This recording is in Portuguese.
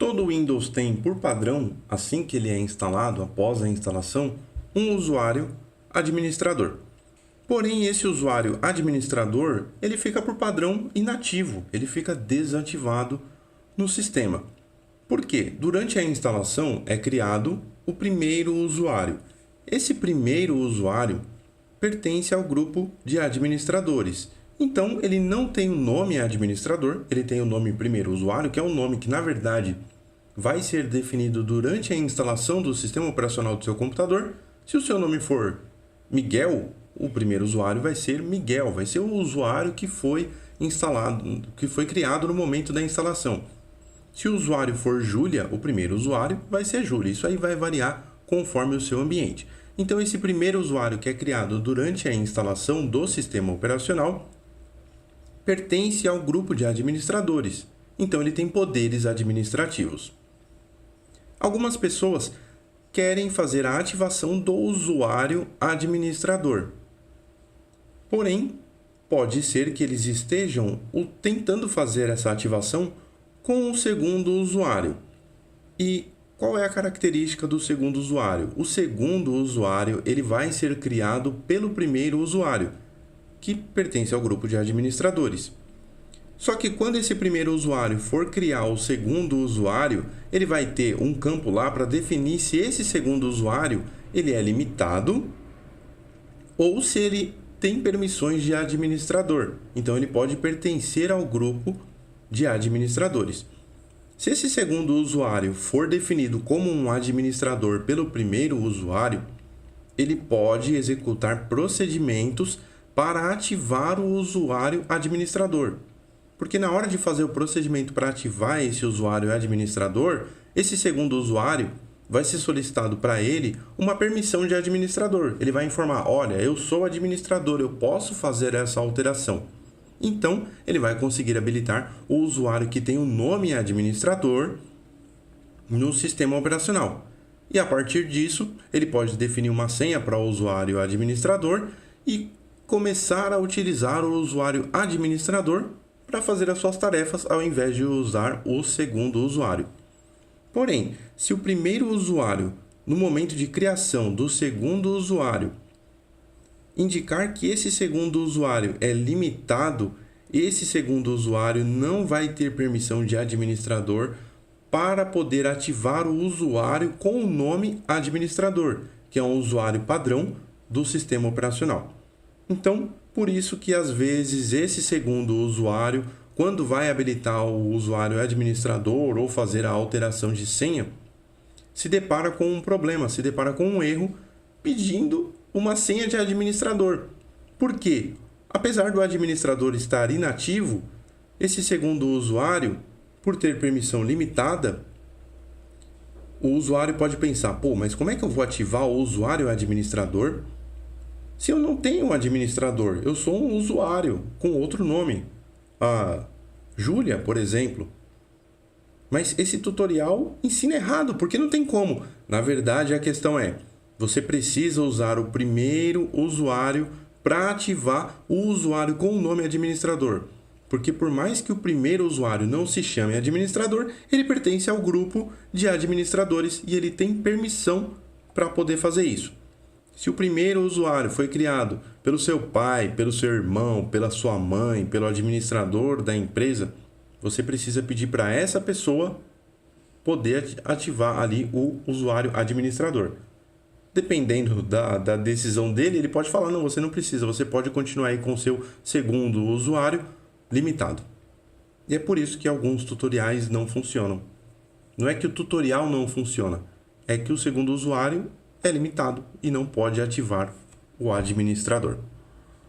Todo Windows tem, por padrão, assim que ele é instalado, após a instalação, um usuário administrador. Porém, esse usuário administrador, ele fica por padrão inativo, ele fica desativado no sistema. Por quê? Durante a instalação é criado o primeiro usuário. Esse primeiro usuário pertence ao grupo de administradores. Então, ele não tem o nome administrador, ele tem o nome primeiro usuário, que é um nome que, na verdade, vai ser definido durante a instalação do sistema operacional do seu computador. Se o seu nome for Miguel, o primeiro usuário vai ser Miguel, vai ser o usuário que foi instalado, que foi criado no momento da instalação. Se o usuário for Júlia, o primeiro usuário vai ser Júlia. Isso aí vai variar conforme o seu ambiente. Então, esse primeiro usuário que é criado durante a instalação do sistema operacional pertence ao grupo de administradores. Então, ele tem poderes administrativos. Algumas pessoas querem fazer a ativação do usuário administrador. Porém, pode ser que eles estejam tentando fazer essa ativação com o segundo usuário. E qual é a característica do segundo usuário? O segundo usuário ele vai ser criado pelo primeiro usuário, que pertence ao grupo de administradores. Só que quando esse primeiro usuário for criar o segundo usuário, ele vai ter um campo lá para definir se esse segundo usuário ele é limitado ou se ele tem permissões de administrador. Então, ele pode pertencer ao grupo de administradores. Se esse segundo usuário for definido como um administrador pelo primeiro usuário, ele pode executar procedimentos para ativar o usuário administrador. Porque na hora de fazer o procedimento para ativar esse usuário administrador, esse segundo usuário vai ser solicitado para ele uma permissão de administrador. Ele vai informar, olha, eu sou administrador, eu posso fazer essa alteração. Então, ele vai conseguir habilitar o usuário que tem o nome administrador no sistema operacional. E a partir disso, ele pode definir uma senha para o usuário administrador e começar a utilizar o usuário administrador para fazer as suas tarefas ao invés de usar o segundo usuário. Porém, se o primeiro usuário, no momento de criação do segundo usuário, indicar que esse segundo usuário é limitado, esse segundo usuário não vai ter permissão de administrador para poder ativar o usuário com o nome administrador, que é um usuário padrão do sistema operacional. Então, por isso que às vezes esse segundo usuário, quando vai habilitar o usuário administrador ou fazer a alteração de senha, se depara com um problema, se depara com um erro pedindo uma senha de administrador. Por quê? Apesar do administrador estar inativo, esse segundo usuário, por ter permissão limitada, o usuário pode pensar, pô, mas como é que eu vou ativar o usuário administrador se eu não tenho um administrador? Eu sou um usuário com outro nome. A Júlia, por exemplo. Mas esse tutorial ensina errado, porque não tem como. Na verdade, a questão é, você precisa usar o primeiro usuário para ativar o usuário com o nome administrador. Porque por mais que o primeiro usuário não se chame administrador, ele pertence ao grupo de administradores e ele tem permissão para poder fazer isso. Se o primeiro usuário foi criado pelo seu pai, pelo seu irmão, pela sua mãe, pelo administrador da empresa, você precisa pedir para essa pessoa poder ativar ali o usuário administrador. Dependendo da decisão dele, ele pode falar, não, você não precisa, você pode continuar aí com o seu segundo usuário limitado. E é por isso que alguns tutoriais não funcionam. Não é que o tutorial não funciona, é que o segundo usuário é limitado e não pode ativar o administrador.